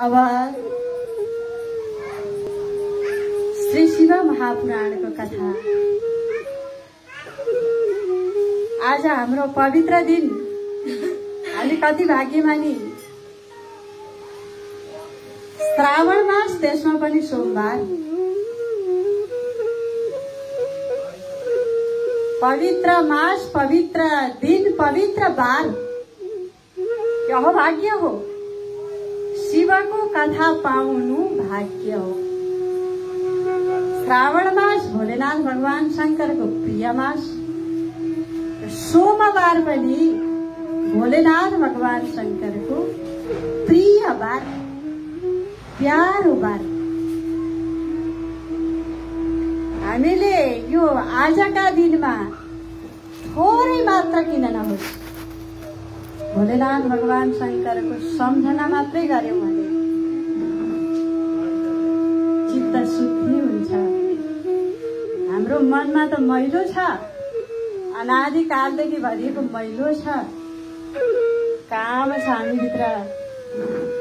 अब श्री शिव महापुराणको कथा। आज हाम्रो पवित्र दिन, हामी कति भाग्यमानी। श्रावण मास, त्यसमा पनि सोमबार। पवित्र मास, पवित्र दिन, पवित्र बार। यो भाग्य हो। शिवको कथा पाउनु भाग्य हो। श्रावण मास भोलेनाथ भगवान शंकरको प्रिय मास। सोमबार पनि भोलेनाथ भगवान शंकरको प्रिय बार, प्यारो बार। हामीले यो आजका दिनमा थोरै मात्र किन नहोस्, भोलेनाथ भगवान शंकरको सम्झना मात्रै गर्यौं भने चित्त शुद्धि हुन्छ। हाम्रो मनमा त मैलो छ, अनादिकालदेखि भरिएको मैलो छ। काम छ, हामीभित्र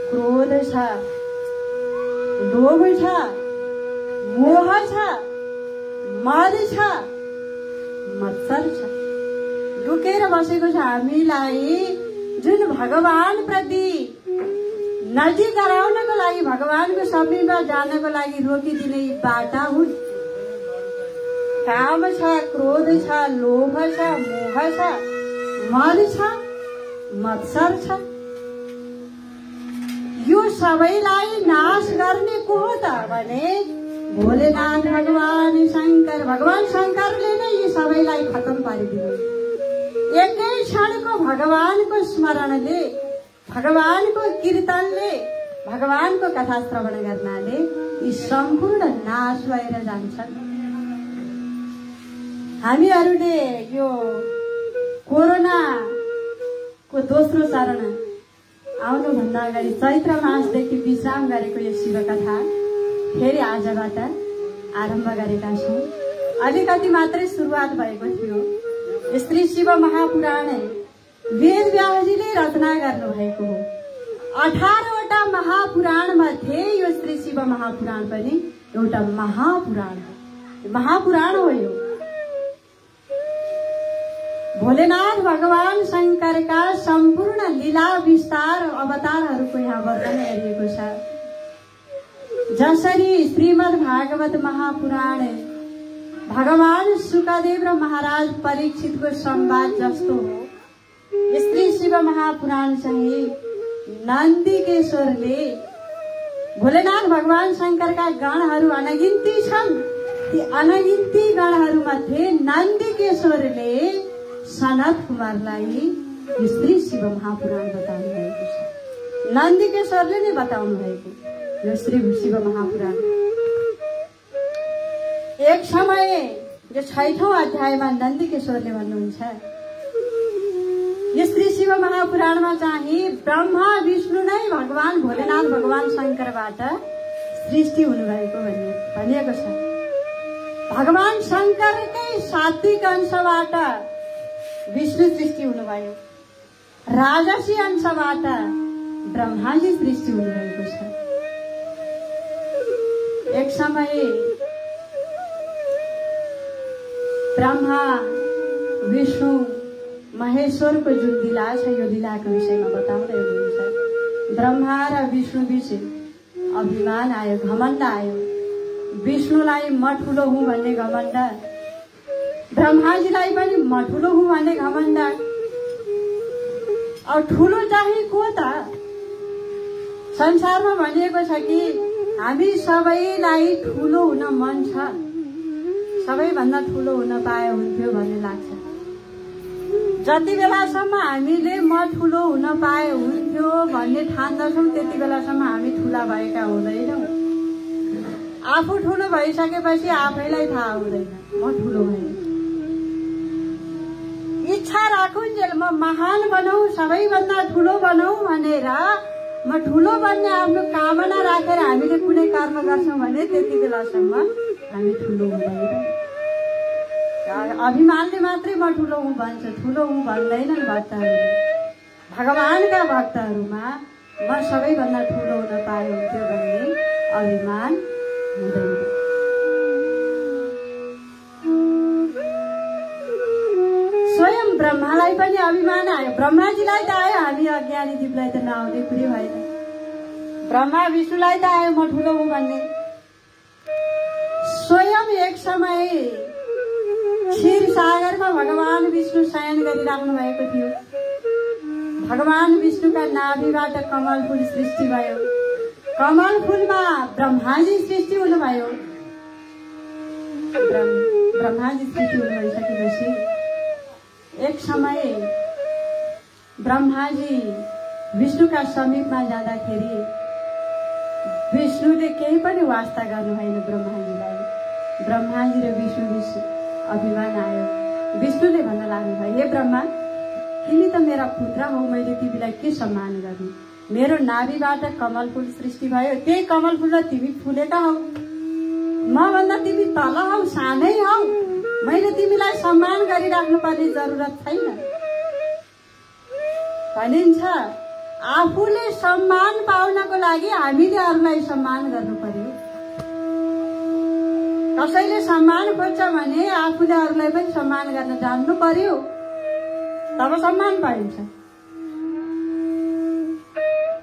क्रोध छ, लोभ छ, मोह छ, मद छ, मत्सर छ। लुकेर बसेको छ हामीलाई जुन भगवान प्रति नजिक गराउनको लागि, भगवानको समीपमा जानको लागि रोकिदिने बाटा हुन्। काम छ, क्रोध छ, लोभ छ, मोह छ, मद छ, मत्सर छ। यो सबैलाई नाश गर्ने को हो त भने भोलेनाथ भगवान शंकर। भगवान शंकरले नै यी सबैलाई खत्म पारिदिनु। एकै क्षणको भगवानको स्मरणले, भगवानको कीर्तनले, भगवानको कथा श्रवण गर्नाले यी सम्पूर्ण नाश भएर जान्छन्। हामीहरूले यो कोरोनाको दोस्रो चरण आउनुभन्दा अगाडि चैत्र मासदेखि विश्राम गरेको यो शिव कथा फेरि आजबाट आरम्भ गरेका छौं। अलिकति मात्रै सुरुवात भएको थियो। श्री शिव महापुराण वेद व्यासजीले रचना गर्नुभएको हो। 18वटा महापुराण मध्ये यो श्री शिव महापुराण पनि एउटा महापुराण हो। महापुराण हो यो। भोलेनाथ भगवान शंकरका सम्पूर्ण लीला विस्तार अवतारहरूको यहाँ वर्णन गरिएको छ। जसरी श्रीमद् भागवत महापुराण भगवान सुखदेव र महाराज परीक्षितको संवाद जस्तो हो, श्री शिव महापुराण चाहिँ नन्दीकेश्वरले, भोलेनाथ भगवान शंकरका गणहरू अनगिन्ती छन्। ती अनगिन्ती गणहरू मध्ये नन्दीकेश्वरले सनत कुमारलाई श्री शिव महापुराण बताउनु भएको छ। नन्दीकेश्वरले नै बताउनु भएको यो श्री शिव महापुराण। एक समय यो 6औं अध्यायमा नन्दीकेश्वरले भन्नुहुन्छ, यो श्री शिव महापुराणमा चाहिँ ब्रह्मा विष्णु नै भगवान भोलेनाथ भगवान शंकरबाट सृष्टि हुनुभएको भनिएको छ। भगवान शंकरकै सात्विक अंशबाट विष्णु सृष्टि हुनुभयो। राजसी अंशबाट ब्रह्माजी सृष्टि हुनुभएको छ। एक समय ब्रह्मा विष्णु महेश्वरको जुन लीला छ, यो लीलाको विषयमा बताउँदै हुनुहुन्छ। ब्रह्मा र विष्णु बीच अभिमान आयो, घमण्ड आयो। विष्णुलाई म ठुलो हुँ भन्ने घमण्ड, ब्रह्माजीलाई पनि म ठुलो हुँ भन्ने घमण्ड। अब ठुलो चाहिँ को त? संसारमा भनिएको छ कि हामी सबैलाई ठुलो हुन मन छ, सबैभन्दा ठुलो हुन पाए हुन्थ्यो भन्ने लाग्छ। जति बेलासम्म हामीले म ठुलो हुन पाए हुन्थ्यो भन्ने ठान्दछौँ, त्यति बेलासम्म हामी ठुला भएका हुँदैनौँ। आफू ठुलो भइसकेपछि आफैलाई थाहा हुँदैन म ठुलो भएँ। इच्छा राखुन्जेल म महान बनौं, सबैभन्दा ठुलो बनौं भनेर म ठुलो बन्ने आफ्नो कामना राखेर हामीले कुनै कर्म गर्छौं भने त्यति बेलासम्म हामी ठुलो हुँदैनौँ। अभिमानले मात्रै म ठुलो हुँ भन्छ, ठुलो हुँ भन्दैनन् भक्तहरूले। भगवानका भक्तहरूमा म सबैभन्दा ठुलो हुन पाए हुन्थ्यो भन्ने अभिमान हुँदैन। स्वयं ब्रह्मालाई पनि अभिमान आयो। ब्रह्माजीलाई त आयो, हामी अज्ञानी जीवलाई त नआउने कुरै भएन। ब्रह्मा विष्णुलाई त आयो म ठुलो हुँ भन्ने। स्वयं एक समय क्षीर सागरमा भगवान विष्णु शयन गरिराख्नु भएको थियो। भगवान विष्णुका नाभिबाट कमल फूल सृष्टि भयो। कमल फूलमा ब्रह्माजी सृष्टि हुनुभयो। ब्रह्माजी सृष्टि हुनु भइसकेपछि एक समय ब्रह्माजी विष्णुका समीपमा जाँदाखेरि विष्णुले केही पनि वास्ता गर्नु भएन ब्रह्माजीलाई। ब्रह्माजी र विष्णु अभिमान आयो। विष्णुले भन्न लाग्नुभयो, हे ब्रह्मा, तिमी त मेरा पुत्र हौ, मैले तिमीलाई के सम्मान गर्नु? मेरो नाभिबाट कमल फूल सृष्टि भयो, त्यही कमल फूलमा तिमी फुलेका हौ। म भन्दा तिमी तल हौ, सानै हौ, मैले तिमीलाई सम्मान गरिराख्नु पर्ने जरुरत छैन। भनिन्छ आफूले सम्मान पाउनको लागि हामीले अरूलाई सम्मान गर्नु पर्यो। कसैले सम्मान खोज्छ भने आफूले अरूलाई पनि सम्मान गर्न जान्नु पर्यो, तब सम्मान पाइन्छ।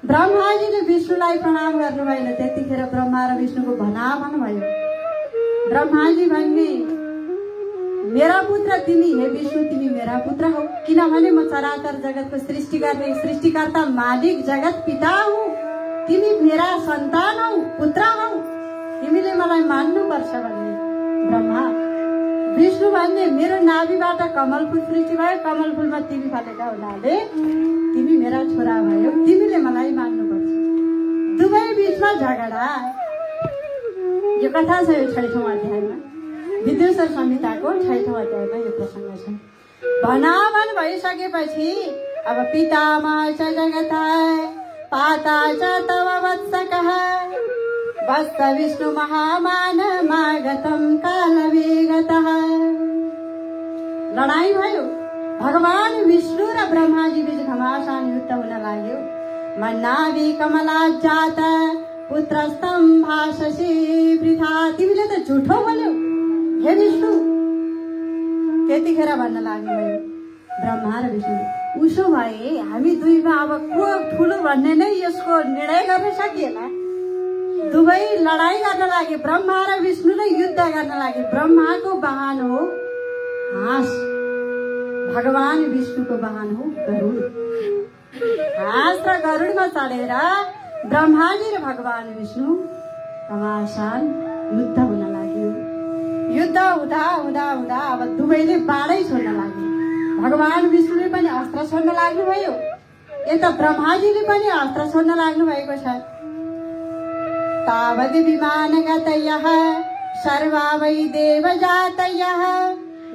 ब्रह्माजीले विष्णुलाई प्रणाम गर्नु भएन। त्यतिखेर ब्रह्मा र विष्णुको भनाभन भयो। ब्रह्माजी भन्ने, मेरा पुत्र तिमी, हे विष्णु तिमी मेरा पुत्र हौ, किनभने म चराचर जगतको सृष्टि गर्ने सृष्टिकर्ता मालिक जगत पिता हुँ। तिमी मेरा सन्तान हौ, पुत्र हौ, तिमीले मलाई मान्नुपर्छ भन्ने ब्रह्मा। विष्णु भन्ने, मेरो नाभिबाट कमल फूल सृष्टि भयो, कमल फूलमा तिमी फलेका हुनाले तिमी मेरा छोरा भयो, तिमीले मलाई मान्नुपर्छ। दुवै बीचमा झगडा। यो कथा छ यो 6औं अध्यायमा, विद्वेश्वर संहिताको 6औं अध्यायमा यो प्रसंग छ। भनाभन भइसकेपछि अब पितामह च जगतः पाता च तव वत्सकः वत्स विष्णु महामानमागतं कालवेगतः। लडाई भयो। भगवान विष्णु र ब्रह्माजी बीच घमासान युद्ध हुन लाग्यो। मन्नाभि कमला जात पुत्रस्तम भाषसी वृथा। तिमीले त झुठो बोल्यौ हे विष्णु। त्यतिखेर भन्न लाग्नुभयो ब्रह्मा र विष्णु, उसो भए हामी दुईमा अब को ठुलो भन्ने नै यसको निर्णय गर्न सकिएला। दुवै लडाई गर्न लागे। ब्रह्मा र विष्णुले युद्ध गर्न लागे। ब्रह्माको वाहन हो हाँस, भगवान विष्णुको वाहन हो गरुड। हाँस र गरुडमा चढेर ब्रह्माजी र भगवान विष्णु घमासान युद्ध हुन लाग्यो। युद्ध हुँदा हुँदा हुँदा अब दुवैले बाणै छोड्न लागे। भगवान विष्णुले पनि अस्त्र छोड्न लाग्नुभयो, यता ब्रह्माजीले पनि अस्त्र छोड्न लाग्नु भएको छ। तावद् विमानगतयः सर्वा वै देवजातयः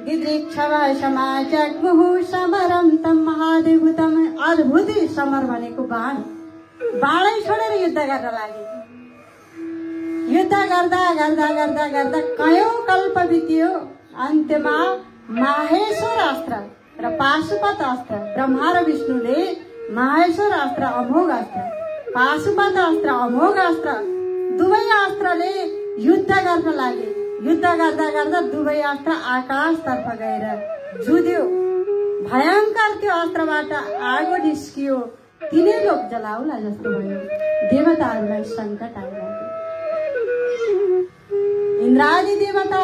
दिदृक्षवः समाजग्मुः समरं तं महादेवतं। अद्भुत समर भनेको बाण। बाणै छोडेर युद्ध गर्न लागे। युद्ध गर्दा गर्दा गर्दा गर्दा कयौं कल्प बित्यो। अन्त्यमा माहेश्वर अस्त्र र पाशुपत अस्त्र, ब्रह्मा र विष्णुले माहेश्वर अस्त्र अमोघ अस्त्र, पाशुपत अस्त्र अमोघ अस्त्र, दुवै अस्त्रले युद्ध गर्न लागे। युद्ध गर्दा गर्दा दुवै अस्त्र आकाशतर्फ गएर जुध्यो। भयंकर त्यो अस्त्रबाट आगो निस्कियो। तिनै लोक जलाउला जस्तो भयो। देवताहरूलाई संकट आइलाग्यो। इन्द्रादि देवता,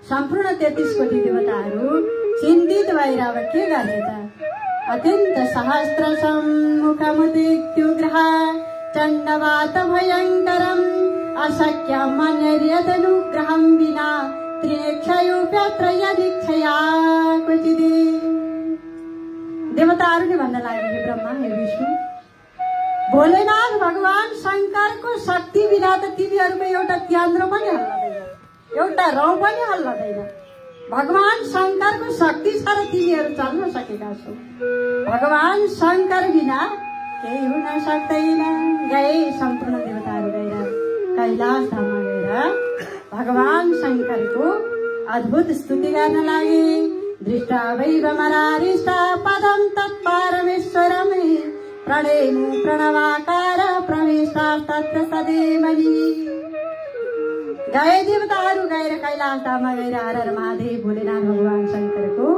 सम्पूर्ण 33 कोटी देवताहरू चिन्तित भएर अब के गर्ने त? अत्यन्त सहस्त्र सम्मुखमुदित्युग्रः चण्डवात भयङ्करम् अशक्यम् अन्यर्यदनुग्रहं विना त्रिनेक्षयोऽप्यत्र यदीक्षया क्वचिदि। देवताहरूले भन्न लाग्यो, हे ब्रह्मा, हे विष्णु, भोलेनाथ भगवान शङ्करको शक्ति बिना त तिमीहरूको एउटा त्यान्द्रो पनि हल्लदैन, एउटा रौँ पनि हल्लदैन। भगवान शङ्करको शक्ति छ र तिमीहरू चल्न सकेका छौ। भगवान शङ्कर बिना केही हुन सक्दैन। गए सम्पूर्ण देवताहरू गएर कैलाश धाममा गएर भगवान शङ्करको अद्भुत स्तुति गर्न लागे। दृष्टा वैवमरारिष्टा पदं तत्परमेश्वरम् प्रणेमु प्रणवाकार तत्र सदैमणि। गए देवताहरू गएर कैलाश धाममा गएर हर हर महादेव भोलेनाथ भगवान शङ्करको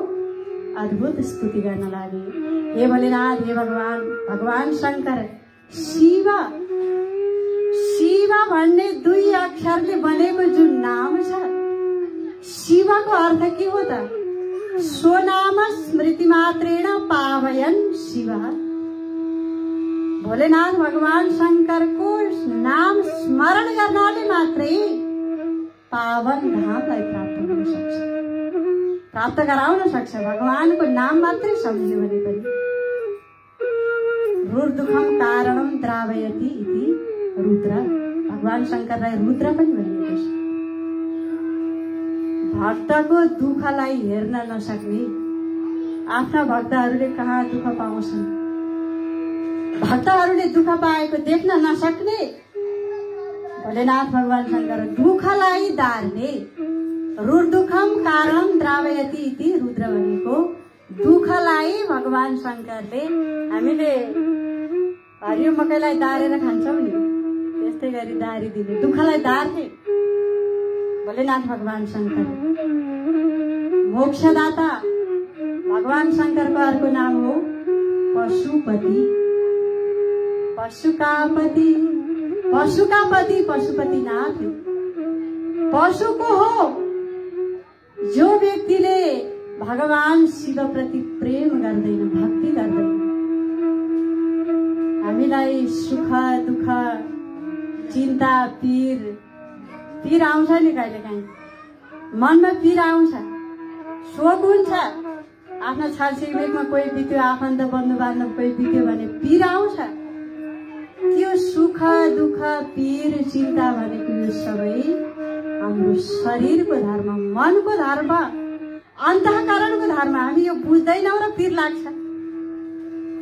अद्भुत स्तुति गर्न लागे। हे भोलेनाथ, हे भगवान, भगवान शङ्कर शिव शिव भन्ने 2 अक्षरले बनेको जुन नाम छ, शिवको अर्थ के हो त? स्वनाम स्मृति मात्रेण पावयन् शिव। भोलेनाथ भगवान शङ्करको नाम स्मरण गर्नाले मात्रै पावन धामलाई प्राप्त हुन सक्छ, प्राप्त गराउन सक्छ। भगवानको नाम मात्रै सम्झ्यो भने पनि। रुद्रदुःखम कारणम द्रावयति इति रुद्र, भगवान शङ्करलाई रुद्र पनि भनिएको छ। भक्तको दुःखलाई हेर्न नसक्ने, आफ्ना भक्तहरूले कहाँ दुःख पाउँछन्, भक्तहरूले दुःख पाएको देख्न नसक्ने भोलेनाथ भगवान शङ्कर दुःखलाई दार्ने। रुद्रदुःखम कारणम द्रावयति इति रुद्र भनेको दुःखलाई भगवान शङ्करले, हामीले हरियो मकैलाई दारेर खान्छौँ नि, त्यस्तै गरी दारिदिने, दुःखलाई दार्ने भोलेनाथ भगवान शङ्कर। मोक्षदाता भगवान शङ्करको अर्को नाम हो पशुपति। पशुकापति, पशुकापति पशुपतिनाथ पशुको हो। जो व्यक्तिले भगवान शिव प्रति प्रेम गर्दैन, भक्ति गर्दैन, हामीलाई सुख दुःख चिन्ता पीर आउँछ नि, कहिले काहीँ मनमा पीर आउँछ, शोक हुन्छ। आफ्ना छरछिमेकमा कोही बित्यो, आफन्त बन्धु बान्धव कोही बित्यो भने पीर आउँछ। त्यो सुख दुःख पीर चिन्ता भनेको यो सबै हाम्रो शरीरको धर्म, मनको धर्म, अन्तःकरणको धर्म। हामी यो बुझ्दैनौँ र पीर लाग्छ।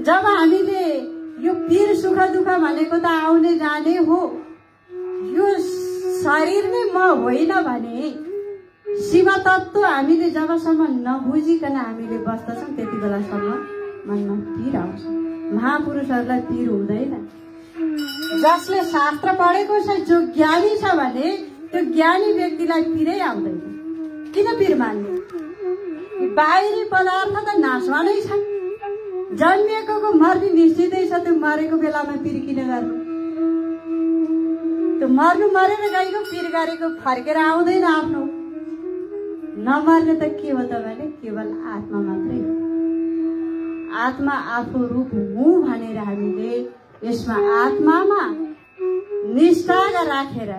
जब हामीले यो पीर सुख दुःख भनेको त आउने जाने हो, यो शरीर नै म होइन भने शिव तत्त्व हामीले जबसम्म नबुझिकन हामीले बस्दछौँ त्यति बेलासम्म मनमा पीर आउँछ। महापुरुषहरूलाई पीर हुँदैन। जसले शास्त्र पढेको छ, जो ज्ञानी छ भने त्यो ज्ञानी व्यक्तिलाई पीरै आउँदैन। किन पीर मान्ने? बाहिरी पदार्थ त नाशमा नै छन्। जन्मिएको मर्ने निश्चितै छ, त्यो मरेको बेलामा पीर किन गर्नु? त्यो मर्नु मरेर गएको, पीर गरेको फर्केर आउँदैन आफ्नो। नमर्ने त के हो त भने केवल आत्मा मात्रै हो। आत्मा आफू रूप हुँ भनेर हामीले यसमा आत्मामा निष्ठा राखेर,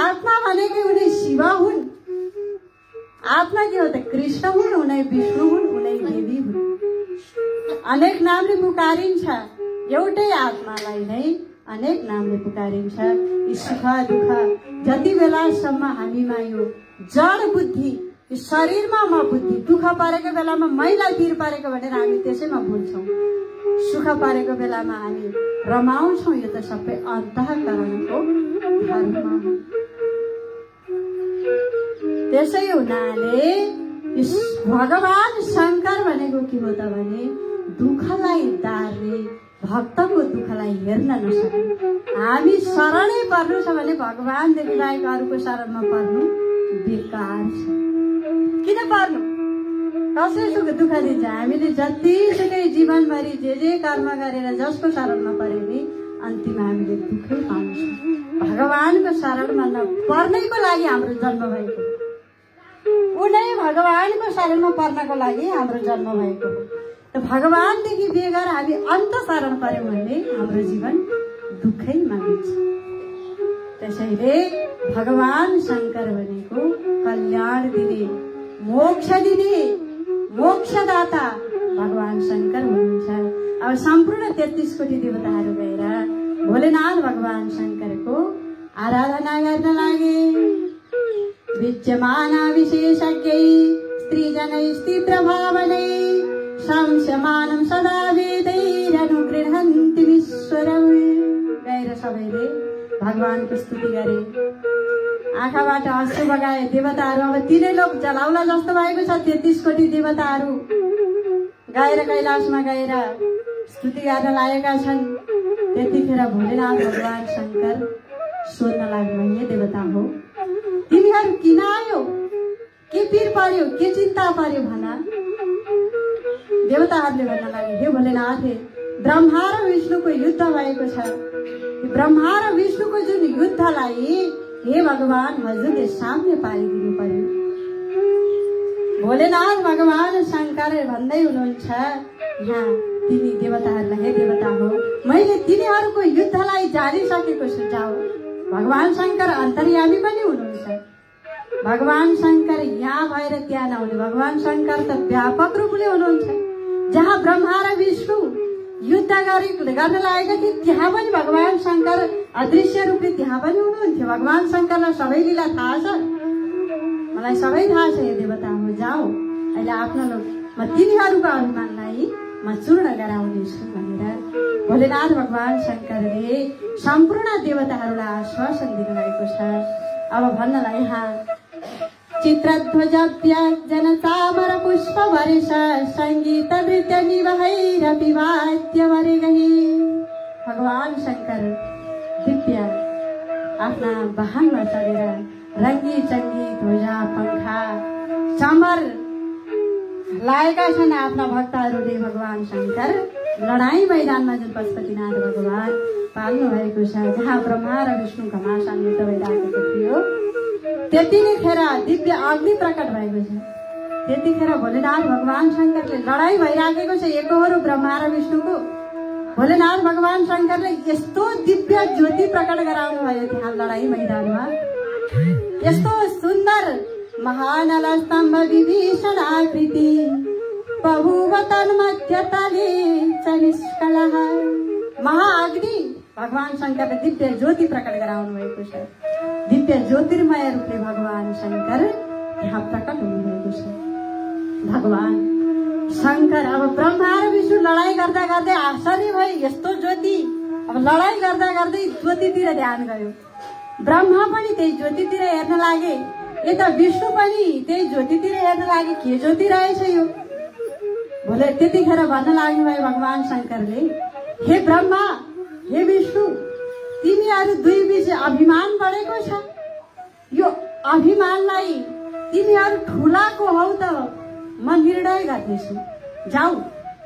आत्मा भनेकै उनी शिव हुन्, आत्मा के हो त? कृष्ण हुन्, उनै विष्णु हुन्, उनै देवी हुन्। अनेक नामले पुकारिन्छ, एउटै आत्मालाई नै अनेक नामले पुकारिन्छ। यी सुख दुःख जति बेलासम्म हामीमा यो जड बुद्धि, यो शरीरमा म बुद्धि, दुःख परेको बेलामा मैलाई पीर परेको भनेर हामी त्यसैमा भुल्छौँ। सुख परेको बेलामा हामी रमाउँछौँ। यो त सबै अन्तःकरणको धर्म हो। त्यसै हुनाले भगवान शङ्कर भनेको के हो त भने दुःखलाई दार्ने, भक्तको दुःखलाई हेर्न नसक्ने। हामी शरणै पर्नु छ भने भगवानदेखि बाहेक अरूको शरणमा पर्नु बेकार छ। किन पर्नु? कसले सुख दुःख दिन्छ? हामीले जतिसुकै जीवनभरि जे कर्म गरेर जसको शरणमा परे नि अन्तिममा हामीले दुःखै पाउँछौँ। भगवानको शरणमा नपर्नैको लागि हाम्रो जन्म भएको, उनै भगवानको शरणमा पर्नको लागि हाम्रो जन्म भएको हो। त भगवानदेखि बेगर हामी अन्त शरण पर्यौँ भने हाम्रो जीवन दुःखैमा बित्छ। त्यसैले भगवान शङ्कर भनेको कल्याण दिने, मोक्ष दिने, मोक्षदाता भगवान शङ्कर हुनुहुन्छ। अब सम्पूर्ण 33 कोटी देवताहरू गएर भोलेनाथ भगवान शङ्करको आराधना गर्न लागे। विद्यमाना विशेषज्ञै स्त्रीजनैस्तीव्रभावनै संशमानं सदा वेदैरनुगृह्णन्ति ईश्वरं। गएर सबैले भगवानको स्तुति गरे, आँखाबाट अश्रु बगाए। देवताहरू अब तिनै लोक जलाउला जस्तो भएको छ। 33 कोटी देवताहरू गएर कैलाशमा गएर स्तुति गर्न लागेका छन्। त्यतिखेर भोलेनाथ भगवान शंकर सोध्न लाग्नु, हे देवता हो, तिमीहरू किन आयो, के पीर पर्यो, के चिन्ता पर्यो भन। देवताहरूले भन्न लागे, हे भोलेनाथ, ब्रह्मा र विष्णुको युद्ध भएको छ। ब्रह्मा र विष्णुको जुन युद्धलाई हे भगवान हजुरले साम्य पारिदिनु पर्यो। भोलेनाथ भगवान शंकर भन्दै हुनुहुन्छ, यहाँ तिमी देवताहरूलाई, हे देवता हो, मैले तिनीहरूको युद्धलाई जानिसकेको छु, जाऊ। भगवान शंकर अन्तर्यामी पनि हुनुहुन्छ। भगवान शंकर यहाँ भएर त्यहाँ नहुने, भगवान शंकर त व्यापक रूपले हुनुहुन्छ। जहाँ ब्रह्मा र विष्णु युद्ध गर्न लागेका थिए त्यहाँ पनि भगवान शंकर अदृश्य रूपले त्यहाँ पनि हुनुहुन्थ्यो। भगवान शंकरलाई सबै लीला थाहा छ, मलाई सबै थाहा छ। हे देवता हो, जाऊ, अहिले आफ्नो म तिनीहरूको अभिमानलाई म चूर्ण गराउनेछु भनेर भोलेनाथ भगवान शंकरले सम्पूर्ण देवताहरूलाई आश्वासन दिनुभएको छ। अब भन्नलाई यहाँ चित्रध्वज जन चामर पुष्प वर्ष संगीत नृत्य निभैरपि वाद्य वरे गए। भगवान शंकर दिव्य आफ्ना वाहनमा चढेर रंगी चंगी ध्वजा पंखा चामर लागेका छन् आफ्ना भक्तहरूले। भगवान शंकर लडाई मैदानमा जुन पशुपतिनाथ भगवान पाल्नु भएको छ, जहाँ ब्रह्मा र विष्णु घमासान युद्ध भइराखेको थियो, त्यतिखेर दिव्य अग्नि प्रकट भएको छ। त्यतिखेर भोलेनाथ भगवान शंकरले लडाई भइराखेको छ एकहोरो ब्रह्मा र विष्णुको। भोलेनाथ भगवान शंकरले यस्तो दिव्य ज्योति प्रकट गराउनु भयो त्यहाँ लडाई मैदानमा। यस्तो सुन्दर महानल स्तम्भ विभीषण आकृति बहुवतन मध्य तले चनिष्कलः। महाअग्नि भगवान शंकरले दिव्य ज्योति प्रकट गराउनु भएको छ। दिव्य ज्योतिर्मय रूपले भगवान शंकर यहाँ प्रकट हुनुभएको छ। भगवान शंकर अब ब्रह्मा र विष्णु लडाई गर्दा गर्दै आश्चर्य भए, यस्तो ज्योति। अब लडाई गर्दा गर्दै ज्योतितिर ध्यान गयो। ब्रह्मा पनि त्यही ज्योतितिर हेर्न लागे, यता विष्णु पनि त्यही ज्योतितिर हेर्न लागे, के ज्योति रहेछ यो। भोले त्यतिखेर भन्न लाग्नु भयो भगवान शंकरले, हे ब्रह्मा, हे विष्णु, तिमीहरू दुई बीच अभिमान बढेको छ। यो अभिमानलाई तिमीहरू ठुलाको हौ त म निर्णय गर्दैछु। जाऊ,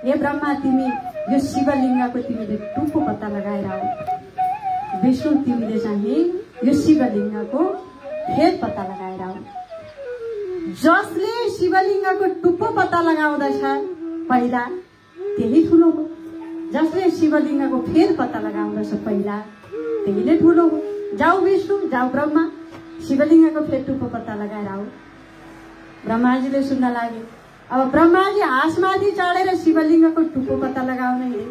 हे ब्रह्मा, तिमी यो शिवलिङ्गको तिमीले टुप्पो पत्ता लगाएर आऊ। विष्णु, तिमीले चाहिँ यो शिवलिङ्गको फेद पत्ता लगाएर आऊ। जसले शिवलिङ्गको टुप्पो पत्ता लगाउँदछ पहिला त्यही ठुलो हो। जसले शिवलिङ्गको फेद पत्ता लगाउँदछ पहिला त्यही नै ठुलो हो। जाऊ विष्णु, जाऊ ब्रह्मा, शिवलिङ्गको फेद टुप्पो पत्ता लगाएर आऊ। ब्रह्माजीले सुन्न लागे। अब ब्रह्माजी हाँसमाथि चढेर शिवलिङ्गको टुप्पो पत्ता लगाउन हिँडे।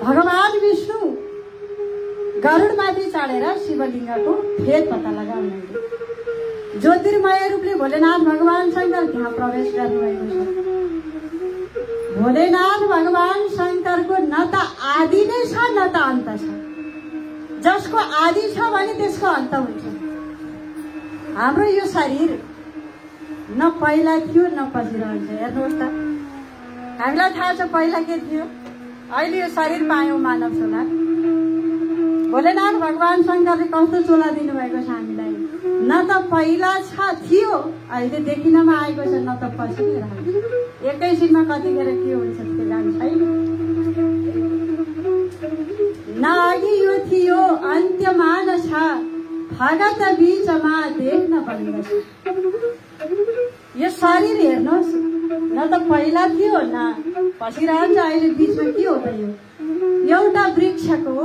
भगवान विष्णु गरुडमाथि चढेर शिवलिङ्गको फेद पत्ता लगाउन हिँडे। ज्योतिर्मय रूपले भोलेनाथ भगवान शंकर त्यहाँ प्रवेश गर्नुभएको छ। भोलेनाथ भगवान शंकरको न त आदि नै छ न त अन्त छ। जसको आदि छ भने त्यसको अन्त हुन्छ। हाम्रो यो शरीर न पहिला थियो न पछि रहन्छ। हेर्नुहोस् त, हामीलाई थाहा छ पहिला के थियो। अहिले यो शरीर पायौँ मानव चोला। भोलेनाथ भगवान शंकरले कस्तो चोला दिनुभएको छ हामीलाई। न त पहिला थियो, अहिले देखिनमा आएको छ, न त पछि नै रहन्छ। एकैछिनमा कतिखेर के हुन्छ त्यो जान छैन। न अघि यो थियो अन्त्यमान छ, भगत बीचमा देख्न पर्दछ। यो शरीर हेर्नुहोस्, न त पहिला थियो न पछि रहन्छ। अहिले बीचमा के हो त यो? एउटा वृक्षको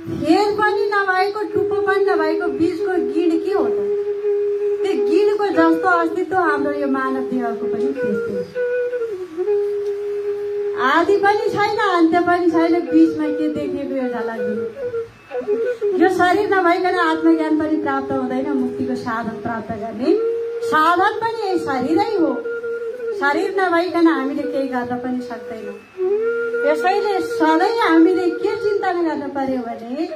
फेद पनि नभएको, टुप्पो पनि नभएको बीचको गिड के हो त? त्यो गिडको जस्तो अस्तित्व हाम्रो यो मानव देहको पनि त्यस्तै। आदि पनि छैन, अन्त्य पनि छैन, बीचमा के देखेको यो झलक। यो शरीर नभइकन आत्मज्ञान पनि प्राप्त हुँदैन। मुक्तिको साधन प्राप्त गर्ने साधन पनि यही शरीरै हो। शरीर नभइकन हामीले केही गर्न पनि सक्दैनौँ। यसैले सधैँ हामीले के चिन्तन गर्न पर्यो भने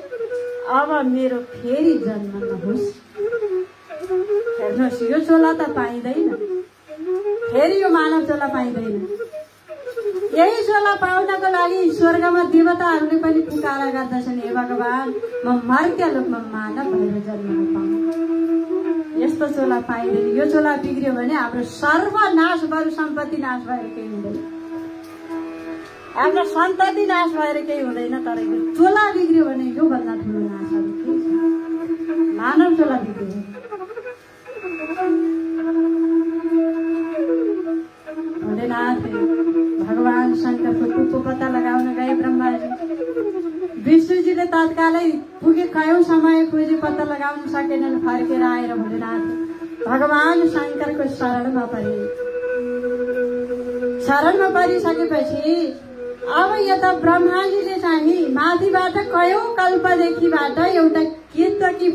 अब मेरो फेरि जन्म नहोस्। हेर्नुहोस्, यो चोला त पाइँदैन, फेरि यो मानव चोला पाइँदैन। यही चोला पाउनको लागि स्वर्गमा देवताहरूले पनि पुकारा गर्दछन्, हे भगवान म मर्त्य लोकमा मानव भएर जन्म पाऊँ। यस्तो चोला पाइँदैन। यो चोला बिग्रियो भने हाम्रो सर्वनाश भएर सम्पत्ति नाश भएर केही हुँदैन, हाम्रो सन्तति नाश भएर केही हुँदैन। तर यो चोला बिग्रियो भने योभन्दा ठुलो नाशहरू के छ? मानव चोला बिग्रियो। भोलेनाथ भगवान शङ्करको टुप्पो पत्ता लगाउन गए ब्रह्माजी। विष्णुजीले तत्कालै पुगे, कयौं समय खोजी पत्ता लगाउन सकेनन्। फर्केर आएर भोलेनाथ भगवान शङ्करको शरणमा परे। शरणमा परिसकेपछि अब यता ब्रह्माजीले चाहिँ माथिबाट कयौं कल्पदेखिबाट एउटा केतकी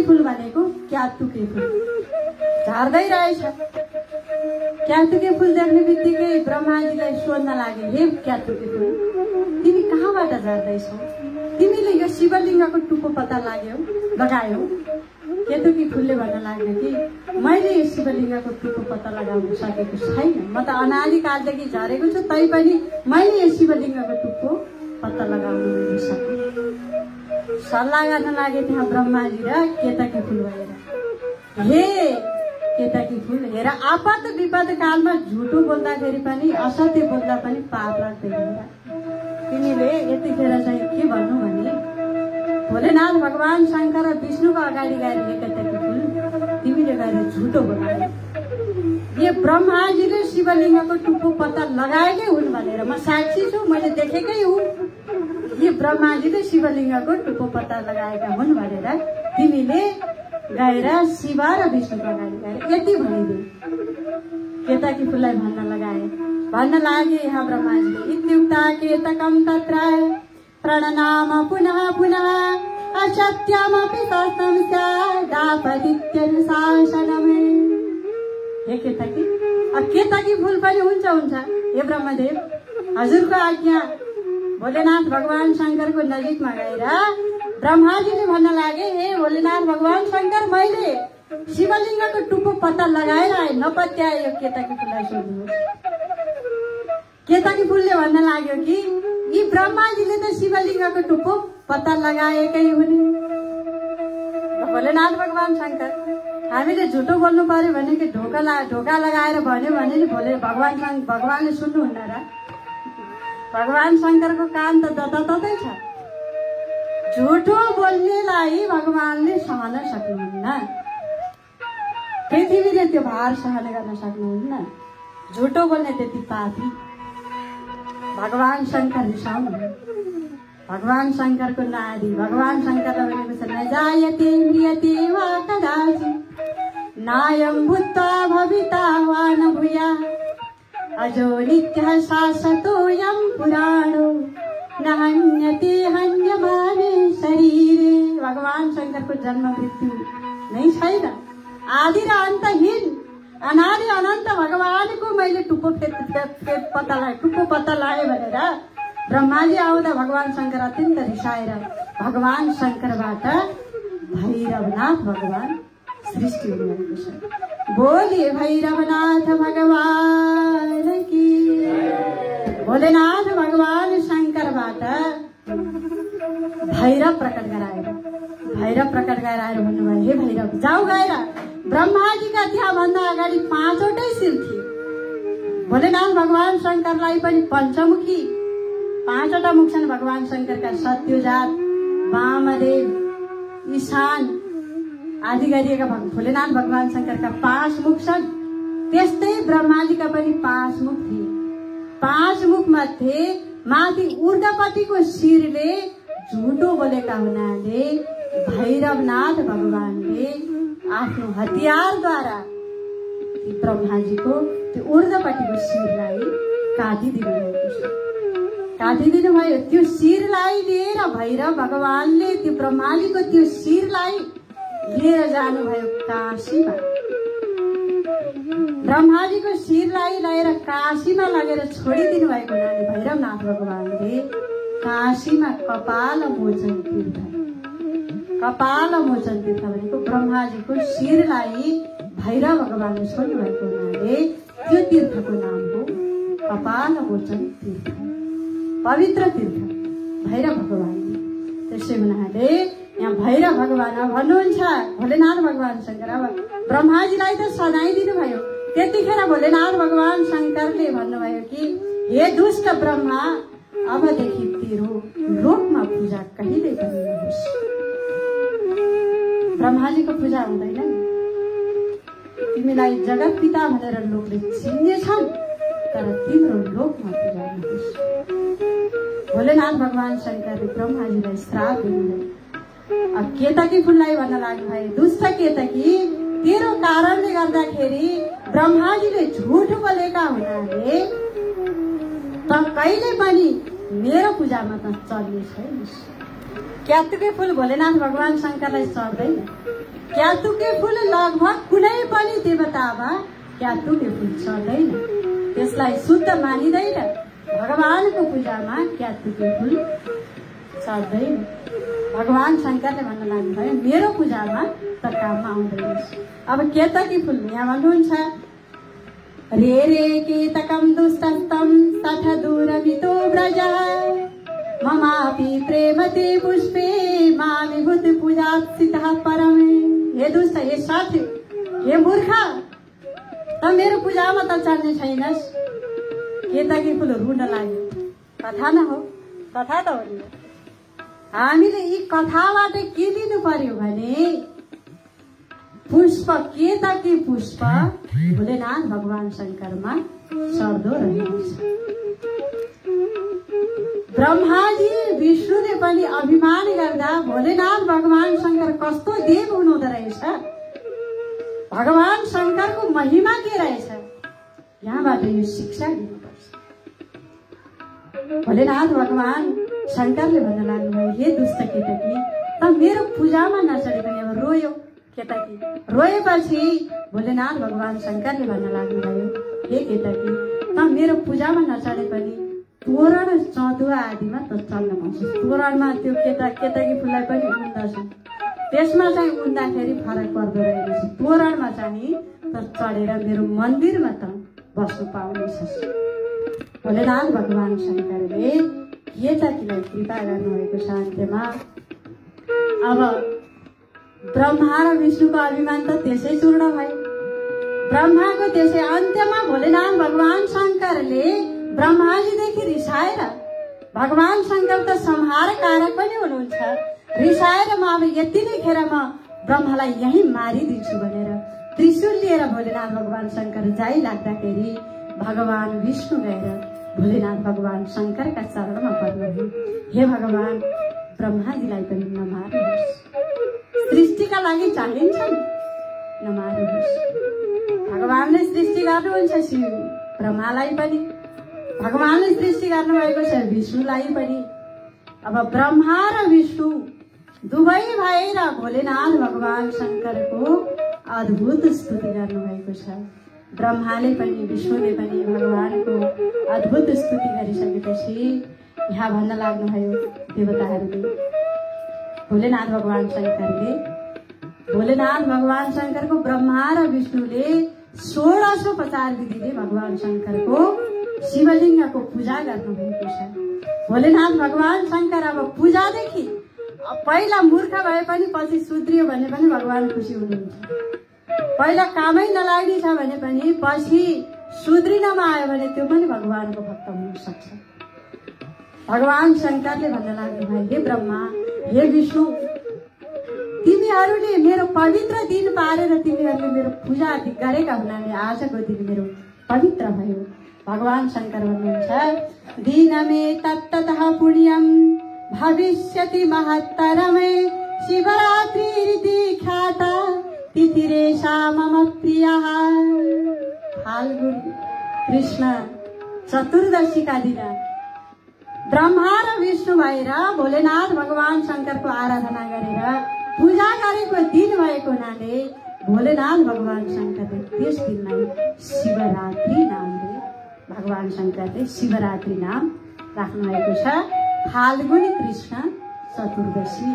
फूल भनेको क्यातुके फूल झार्दै रहेछ। क्यातुके फूल देख्ने बित्तिकै ब्रह्माजीलाई सोध्न लागे, हे क्यातुके फूल, तिमी कहाँबाट झार्दैछौ? तिमीले यो शिवलिङ्गको टुप्पो पत्ता लगायौ? केतुकी फूलले भन्न लाग्यो कि मैले यो शिवलिङ्गको टुप्पो पत्ता लगाउन सकेको छैन। म त अनादिकालदेखि झरेको छु, तैपनि मैले यो शिवलिङ्गको टुप्पो पत्ता लगाउन सकेँ। सल्लाह गर्न लागे त्यहाँ ब्रह्माजी र केतकी फूल भएर, हे केतकी फूल, हेर आपद विपद कालमा झुटो बोल्दाखेरि पनि असत्य बोल्दा पनि पाप लाग्दैन। तिमीले यतिखेर चाहिँ के भन्नु भने भोलेनाथ भगवान शङ्कर र विष्णुको अगाडि गएर केतकी फूल तिमीले गएर झुटो बोलायो। यो ब्रह्माजीले शिवलिङ्गको टुप्पो पत्ता लगाएकै हुन् भनेर म साक्षी छु, मैले देखेकै हुँ। यो ब्रह्माजीले शिवलिङ्गको टुप्पो पत्ता लगाएका हुन् भनेर तिमीले गएर शिव र विष्णुको अगाडि गएर यति भनिदिए। केतकी फूललाई भन्न लागे यहाँ ब्रह्माजीले, इत्युक्ता केतकं तत्र प्रणनाम पुनः पुनः असत्यमपि सत्यं स्यादापदित्यनुशासनम्। हे केतकी फूल पनि हुन्छ। हे ब्रह्मदेव, हजुरको आज्ञा। भोलेनाथ भगवान शङ्करको नजिकमा गएर ब्रह्माजीले भन्न लागे, हे भोलेनाथ भगवान शङ्कर, मैले शिवलिङ्गको टुप्पो पत्ता लगाएर आए, नपत्याए यो केतकी फूललाई सोध्नु। केतकी फूलले भन्न लाग्यो कि यी ब्रह्माजीले त शिवलिङ्गको टुप्पो पत्ता लगाएकै हुन्। भोलेनाथ भगवान शङ्कर, हामीले झुटो बोल्नु पर्यो भने कि ढोका लगाएर भन्यो भने नि भगवानले सुन्नुहुन्न र? भगवान शङ्करको कान त जताततै छ। झुटो बोल्नेलाई भगवानले सहन सक्नुहुन्न, पृथ्वीले त्यो भार सहन गर्न सक्नुहुन्न। झुटो बोल्ने त्यति पापी। भगवान शङ्कर रिसाउनु। भगवान शङ्करको नारी भगवान शङ्करले भनेको छ, न जायते म्रियते वा कदाचित् नायं भूत्वा भविता वा न भूयात् अजो नित्यः शाश्वतोऽयं पुराणो न हन्यते हन्यमाने शरीरे। भगवान शङ्करको जन्म मृत्यु नै छैन, आदि र अन्तहीन अनादि अनन्त भगवानको मैले टुप्पो पत्ता लाएँ भनेर ब्रह्माजी आउँदा भगवान शङ्कर अत्यन्त रिसाएर भगवान शङ्करबाट भैरवनाथ भगवान सृष्टि हुनुभएको छ। बोलिए भैरवनाथ भगवान की। भोलेनाथ भगवान शङ्करबाट भैरव प्रकट गराएर भन्नुभयो, हे भैरव, जाऊ गएर ब्रह्माजीका त्यहाँभन्दा अगाडि 5वटै शिर थिए। भोलेनाथ भगवान शङ्करलाई पनि पञ्चमुखी 5वटा मुख छन् भगवान शङ्करका, सत्यजात, वामदेव, ईशान आदि गरिएका भोलेनाथ भगवान शङ्करका 5 मुख छन्। त्यस्तै ब्रह्माजीका पनि 5 मुख थिए। 5 मुख मध्ये माथि ऊर्ध्वपट्टिको शिरले झुटो बोलेका हुनाले भैरवनाथ भगवानले आफ्नो हतियारद्वारा ब्रह्माजीको त्यो ऊर्ध्वपट्टिको शिरलाई काटिदिनु भयो। त्यो शिरलाई लिएर भैरव भगवानले त्यो ब्रह्माजीको त्यो शिरलाई लिएर जानुभयो काशीमा। ब्रह्माजीको शिरलाई लिएर काशीमा लगेर छोडिदिनु भएको हुनाले भैरवनाथ भगवानले काशीमा कपाल मोचन तीर्थ भनेको ब्रह्माजीको शिरलाई भैरव भगवानले छोड्नु भएको हुनाले त्यो तीर्थको नाम हो कपाल गोचन तीर्थ, पवित्र तीर्थ भैरव भगवान। त्यसै हुनाले यहाँ भैरव भगवान भन्नुहुन्छ भोलेनाथ भगवान शंकर। अब ब्रह्माजीलाई त सधाइ दिनुभयो, त्यतिखेर भोलेनाथ भगवान शंकरले भन्नुभयो कि हे दुष्ट ब्रह्मा, अबदेखि तेरो लोकमा पूजा कहिले पनि नहोस्। ब्रह्माजीको पूजा हुँदैन, तिमीलाई जगत पिता भनेर लोकले चिन्नेछन्, तर तिम्रो लोकमा पूजा नहोस्। भोलेनाथ भगवान शंकरले ब्रह्माजीलाई श्राप दिनुभयो। अब केतकी फुललाई भन्न लाग्नु भयो, दुष्ट केतकी, तेरो कारणले गर्दाखेरि ब्रह्माजीले झुट बोलेका हुनाले त कहिले पनि मेरो पूजामा त चल्ने छैनस्। क्यातुके फूल भोलेनाथ भगवान शंकरलाई चढ्दैन। क्यातुके फूल लगभग कुनै पनि देवतामा क्यातुके फूल चढ्दैन, त्यसलाई शुद्ध मानिँदैन। भगवानको पूजामा क्यातुके फूल चढ्दैन। भगवान शंकरले भन्न लाग्नुभयो मेरो पूजामा त काममा आउँदैनस्। अब केतकी फूल यहाँ भन्नुहुन्छ, रे रे केतकम दुष्टस्तम तथ दूरमितो व्रज, ममापि प्रेमते पुष्पे मामिभूत पूजात्सितः परमे। हे दुष्ट, हे साथी, हे मूर्ख, त मेरो पूजामा त चल्ने छैनस्। केतकी फूल रुन लाग्यो। कथा न हो, कथा त हो नि। हामीले यी कथाबाट के लिनु पर्यो भने पुष्प, केतकी पुष्प भोलेनाथ भगवान शंकरमा सर्दो रहन्छ। ब्रह्माजी विष्णुले पनि अभिमान गर्दा भोलेनाथ भगवान शंकर कस्तो देव हुनुहुँदो रहेछ, भगवान शंकरको महिमा के रहेछ, यहाँबाट यो शिक्षा लिनुपर्छ। भोलेनाथ भगवान शंकरले भन्न लाग्नुभयो, हे दुष्ट केतकी, त मेरो पूजामा नचढे पनि। अब रोयो केतकी, रोएपछि भोलेनाथ भगवान शंकरले भन्न लाग्नुभयो, हे केतकी, त मेरो पूजामा नचढे पनि तोरण चँदुवा आदिमा त चल्न पाउँछ। तोरणमा त्यो केतकी फुललाई पनि उन्दछ, त्यसमा चाहिँ उन्दाखेरि फरक पर्दो रहेछ। तोरणमा चाहिँ त चढेर मेरो मन्दिरमा त बस्नु पाउनेछस्। भोलेनाथ भगवान शंकरले केतकीलाई कृपा गर्नुभएको छ। अन्त्यमा अब ब्रह्मा र विष्णुको अभिमान त त्यसै चूर्ण भयो। ब्रह्माको त्यसै अन्त्यमा भोलेनाथ भगवान शंकरले ब्रह्माजीदेखि रिसाएर, भगवान शंकर त संहार कारक पनि हुनुहुन्छ, रिसाएर म अब यति नै खेर म ब्रह्मालाई यही मारिदिन्छु भनेर त्रिशूल लिएर भोलेनाथ भगवान शंकर जाइ लाग्दाखेरि भगवान विष्णु गएर भोलेनाथ भगवान शंकरका चरणमा पर्नुभयो। हे भगवान, ब्रह्माजीलाई पनि नमार्नुहोस्, सृष्टिका लागि चाहिन्छन्, नमार्नुहोस्। भगवानले सृष्टि गर्नुहुन्छ शिव ब्रह्मालाई पनि, भगवानले सृष्टि गर्नुभएको छ विष्णुलाई पनि। अब ब्रह्मा र विष्णु दुवै भएर भोलेनाथ भगवान शंकरको अद्भुत स्तुति गर्नुभएको छ। ब्रह्माले पनि विष्णुले पनि भगवानको अद्भुत स्तुति गरिसकेपछि यहाँ भन्न लाग्नुभयो देवताहरूले, भोलेनाथ भगवान शंकरको ब्रह्मा र विष्णुले 1650 विधिले भगवान शंकरको शिवलिङ्गको पूजा गर्नुभएको छ। भोलेनाथ भगवान शंकर अब पूजादेखि पहिला मूर्ख भए पनि पछि सुध्रियो भने पनि भगवान खुसी हुनुहुन्छ। पहिला कामै नलाग्ने छ भने पनि पछि सुध्रिनमा आयो भने त्यो पनि भगवानको भक्त हुन सक्छ। भगवान शंकरले भन्न लाग्नुभयो, हे ब्रह्मा, हे विष्णु, तिमीहरूले मेरो पवित्र दिन पारेर तिमीहरूले मेरो पूजा गरेका हुनाले आजको दिन मेरो पवित्र भयो। भगवान शंकर भन्नुहुन्छ, दिनमे तत्ततः पुण्यम भविष्यति महत्तरमे शिवरात्रि ख्याता तिथिरेशा मम प्रियः। फाल्गुन कृष्ण चतुर्दशीका दिन ब्रह्मा र विष्णु भएर भोलेनाथ भगवान शंकरको आराधना गरेर पूजा गरेको दिन भएको हुनाले भोलेनाथ भगवान शंकरले त्यस दिनलाई शिवरात्रि नामले भगवान शंकरले शिवरात्रि नाम राख्नु भएको छ। फाल्गुनी कृष्ण चतुर्दशी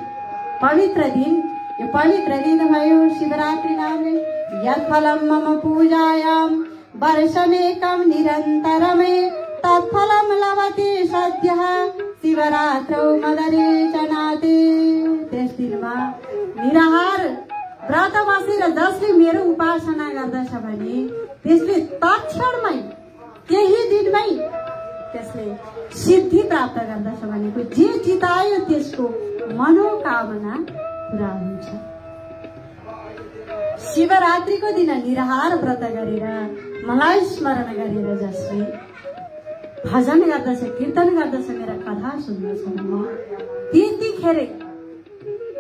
पवित्र दिन, यो पवित्र दिन भयो शिवरात्रि नामले। यत्फलं मम पूजायां वर्षमेकं निरन्तरमे तत्फलं लभते सद्यः शिवरात्रौ मदरे चनाते। त्यस दिनमा निराहार व्रत बसेर जसले मेरो उपासना गर्दछ भने त्यसले तत्क्षणमै त्यही दिनमै त्यसले सिद्धि प्राप्त गर्दछ भनेको जे चितायो त्यसको मनोकामना पूरा हुन्छ। शिवरात्रिको दिन निराहार व्रत गरेर मलाई स्मरण गरेर जसले भजन गर्दछ, कीर्तन गर्दछ, मेरा कथा सुन्दछ भने त्यतिखेर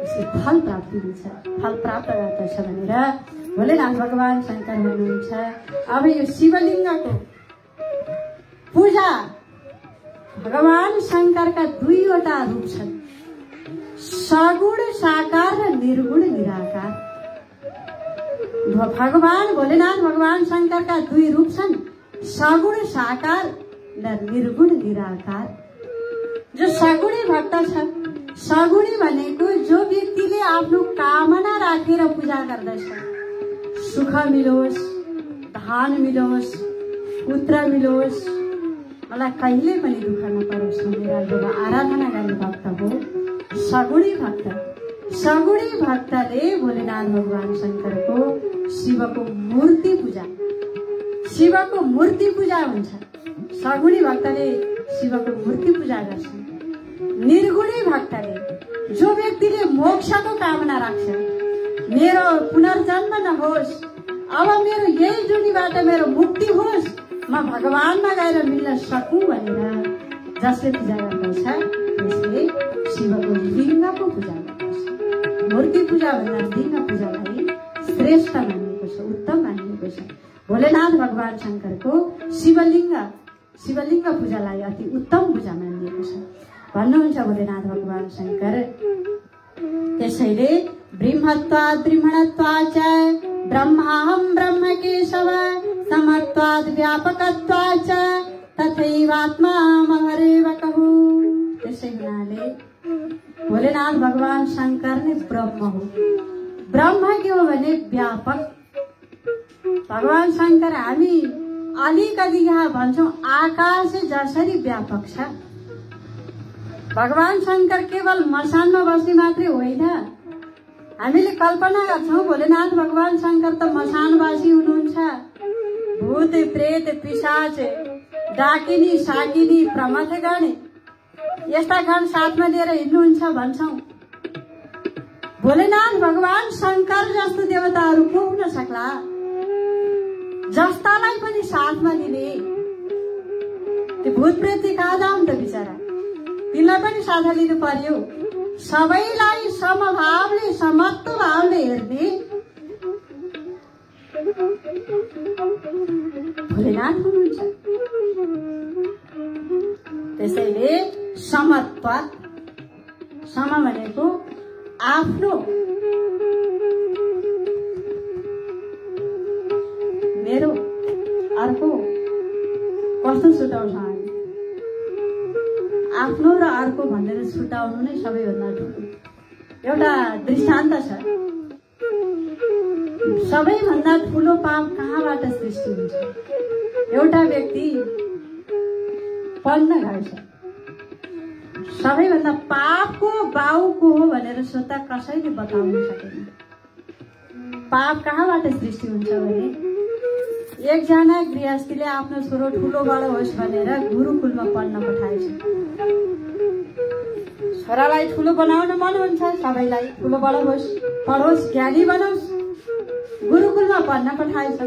उसले फल प्राप्ति हुन्छ, फल प्राप्त गर्दछ भनेर भोलेनाथ भगवान शंकर भन्नुहुन्छ। अब यो शिवलिङ्गको पूजा भगवान शंकरका दुईवटा रूप छन्, सगुण साकार र निर्गुण निराकार। भगवान भोलेनाथ भगवान शंकरका दुई रूप छन्, सगुण साकार र निर्गुण निराकार। जो सगुणी भक्त छ, सगुणी भनेको जो व्यक्तिले आफ्नो कामना राखेर पूजा गर्दछ, सुख मिलोस्, धन मिलोस्, पुत्र मिलोस्, मलाई कहिले पनि दुःख नपरोस् भनेर आराधना गर्ने भक्त हो सगुणी भक्त। सगुणी भक्तले भोलेनाथ भगवान शंकरको शिवको मूर्ति पूजा हुन्छ। सगुणी भक्तले शिवको मूर्ति पूजा गर्छ। निर्गुणी भक्तले, जो व्यक्तिले मोक्षको कामना राख्छ, मेरो पुनर्जन्म नहोस्, अब मेरो यही जुनीबाट मेरो मुक्ति होस्, म भगवानमा गएर मिल्न सकूं भनेर जसले पूजा गर्दछ त्यसले शिवको लिङ्गको पूजा गर्दछ। मूर्ति पूजा भन्दा लिङ्ग पूजालाई श्रेष्ठ मानिएको छ, उत्तम मानिएको छ। भोलेनाथ भगवान शंकरको शिवलिङ्ग पूजालाई अति उत्तम पूजा मानिएको छ भन्नुहुन्छ भोलेनाथ भगवान शंकर। त्यसैले ब्रह्मत्वात् ब्रह्मणत्वाच्च ब्रह्माहं ब्रह्म केशव समत्वात् व्यापकत्वाच्च तथैवात्मा महरेव कहु। त्यसै हुनाले भोलेनाथ भगवान शंकर नै ब्रह्म हो। ब्रह्म के हो भने व्यापक। भगवान शंकर हामी अलिकति यहाँ भन्छौं आकाश जसरी व्यापक छ। भगवान शंकर केवल मसानमा बस्ने मात्रै होइन। हामीले कल्पना गर्छौं भोलेनाथ भगवान शंकर त मसानवासी हुनुहुन्छ, भूत प्रेत पिशाच डाकिनी साकिनी प्रमथगण यस्ता गण साथमा लिएर हिँड्नुहुन्छ भन्छौं। भोलेनाथ भगवान शंकर जस्तो देवताहरू को हुन सक्ला जस्तालाई पनि साथमा लिने? त्यो भूत प्रेत कहाँ जाउँ त बिचरा, तिनलाई पनि साथ लिनु पर्यो। सबैलाई समभावले समत्व भावले हेर्ने भोलेनाथ हुनुहुन्छ। त्यसैले समत्व, सम भनेको आफ्नो, मेरो, अर्को कस्तो छुटाउँछ हामी? आफ्नो र अर्को भनेर छुटाउनु नै सबैभन्दा ठुलो एउटा दृष्टान्त छ। सबैभन्दा ठुलो पाप कहाँबाट सृष्टि हुन्छ? एउटा व्यक्ति पढ्न गएछ, सबैभन्दा पापको बाउ को हो भनेर सोध्दा कसैले बताउन सकेन। पाप कहाँबाट सृष्टि हुन्छ भने एकजना गृहस्थीले आफ्नो छोरो ठुलो बडो होस् भनेर गुरुकुलमा पढ्न पठाएछ। छोरालाई ठुलो बनाउन मन हुन्छ, सबैलाई ठुलो बडो होस्, पढोस्, ज्ञानी बनोस्, गुरुकुलमा पढ्न पठाएछ।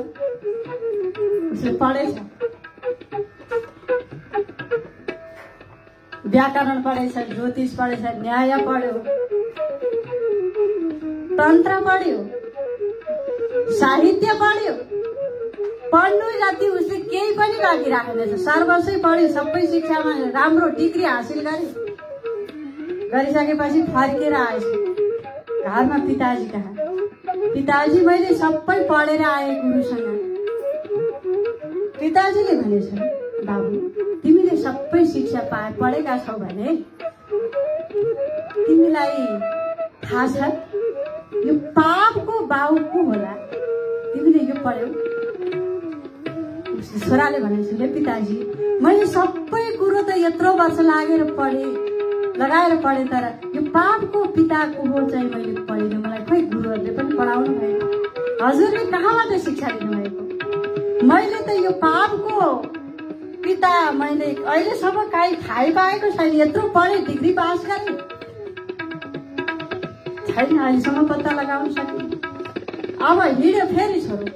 उसले पढेछ, व्याकरण पढेछ, ज्योतिष पढेछ, न्याय पढ्यो, तन्त्र पढ्यो, साहित्य पढ्यो। पढ्नु जति उसले केही पनि बाँकी राखेन। सर्वस्वै पढ्यो, सबै शिक्षामा राम्रो डिग्री हासिल गर्यो। गरिसकेपछि फर्केर आएछ घरमा पिताजी कहाँ। पिताजी मैले सबै पढेर आए गुरुसँग। पिताजीले भनेछ, बाबु तिमीले सबै शिक्षा पढेका छौ भने तिमीलाई थाहा छ यो पापको बाउ को होला? तिमीले यो पढ्यौ? छोराले भनेछ, हे पिताजी मैले सबै कुरो त यत्रो वर्ष लगाएर पढेँ, तर यो पापको पिता को हो चाहिँ मैले पढिनँ। मलाई खोइ गुरुहरूले पनि पढाउनु भएको, हजुरले कहाँबाट शिक्षा दिनुभएको? मैले त यो पापको पिता मैले अहिलेसम्म काहीँ थाहै पाएको छैन। यत्रो पढेँ, डिग्री पास गरेँ, छैन अहिलेसम्म पत्ता लगाउन सकिनँ। अब हिँड्यो फेरि छोरो।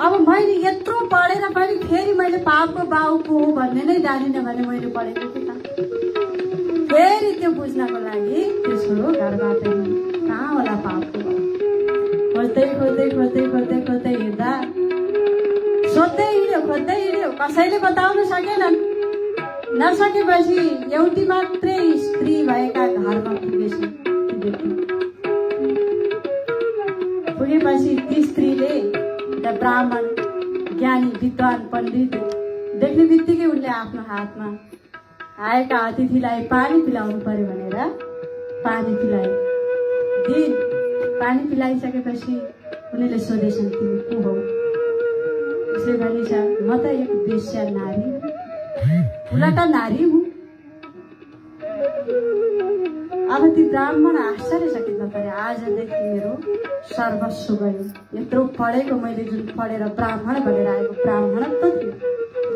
अब मैले यत्रो पढेर पनि फेरि मैले पापको बाउ को हो भन्ने नै जानिनँ भने मैले पढेको किताब फेरि त्यो बुझ्नको लागि त्यो छोरो घरबाट कहाँ होला पापको बाउ? खोज्दै हिँड्दा सोध्दै हिँड्यो, कसैले बताउन सकेनन्। नसकेपछि एउटी मात्रै स्त्री भएका घरमा पुगेपछि ती स्त्रीले एउटा ब्राह्मण ज्ञानी विद्वान पण्डित देख्ने बित्तिकै उनले आफ्नो हातमा आएका अतिथिलाई पानी पिलाउनु पर्यो भनेर पानी पिलाए। पानी पिलाइसकेपछि उनीहरूले सोधेछन्, तिमी को हौ? उसले भनिन्छ, म त एक वेश्या नारी, उलटा नारी हुँ। अब ती ब्राह्मण आश्चर्यचकित परे, आजदेखि मेरो सर्वस्व गयो। यत्रो पढेको मैले, जुन पढेर ब्राह्मण बनेर आएको ब्राह्मणत्व थियो,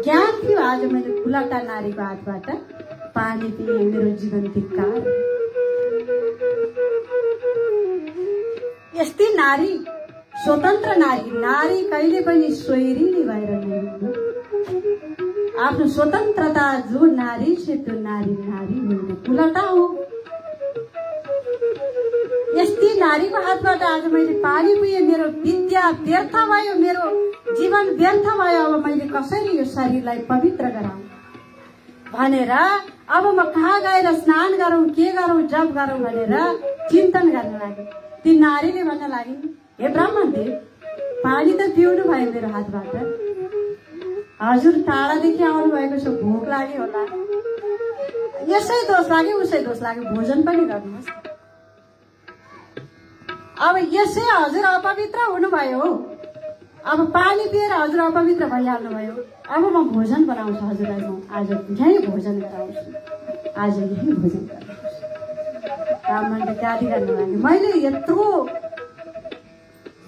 ज्ञान थियो, आज मैले उलटा नारीको हातबाट पानी पिए, मेरो जीवन धिक्कार। यस्तै नारी, स्वतन्त्र नारी कहिले पनि स्वैरिणी भएर नै हुँदैन। आफ्नो स्वतन्त्रता जो नारी छ त्यो नारी हुँदैन, उलटा हो। यस्तै नारीको हातबाट आज मैले पानी पिएँ, मेरो विद्या व्यर्थ भयो, मेरो जीवन व्यर्थ भयो। अब मैले कसरी यो शरीरलाई पवित्र गराउँ भनेर अब म कहाँ गएर स्नान गरौँ, के गरौँ, जप गरौँ भनेर चिन्तन गर्न लागे। ती नारीले भन्न लागि, हे ब्राह्मण देव, पानी त पिउनु भयो मेरो हातबाट। हजुर टाढादेखि आउनु भएको छ, भोक लाग्यो होला, यसै दोष लाग्यो उसै दोष लाग्यो, भोजन पनि गर्नुहोस्। अब यसै हजुर अपवित्र हुनुभयो, अब पानी पिएर हजुर अपवित्र भइहाल्नु भयो। अब म भोजन बनाउँछु हजुरलाई, म आज यही भोजन गराउँछु, आज यही भोजन गराउँछु। ब्राह्मणले गाली गर्न लाग्यो, मैले यत्रो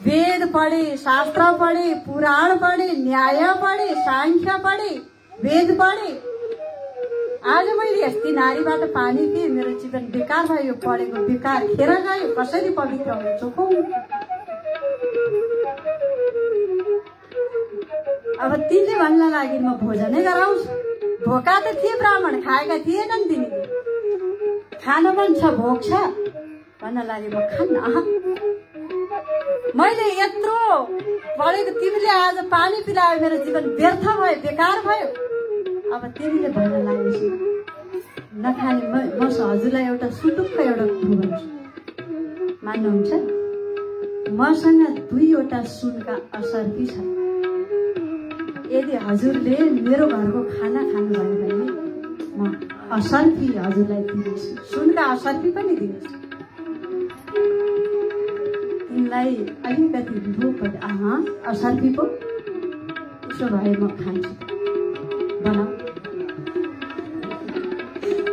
वेद पढे, शास्त्र पढे, पुराण पढे, न्याय पढे, सांख्य पढे, वेद पढे, आज मैले यस्तै नारीबाट पानी पिएँ, मेरो जीवन बेकार भयो, पढेको बेकार खेर गयो, कसरी पवित्र हुन्छु? अब तिनले भन्न लागि, म भोजनै गराउँछु। भोका त थिए ब्राह्मण, खाएका थिएनन् तिमीले, खान मन छ, भोक छ भन्न लागि, म खान्न। मैले यत्रो पढेको, तिमीले आज पानी पिलायो, मेरो जीवन व्यर्थ भयो, बेकार भयो। अब तिमीले भन्न लागेपछि नखाने, म हजुरलाई एउटा सुटुक्क एउटा कुरो भन्छु, मान्नुहुन्छ? मसँग 2वटा सुनका असर्फी छ। यदि हजुरले मेरो घरको खाना खानुभयो भने म असर्फी हजुरलाई दिनेछु, सुनका असर्फी पनि दिनेछु। तिमीलाई अलिकति भोक असर्फी पो, उसो भए म खान्छु, बनाऊ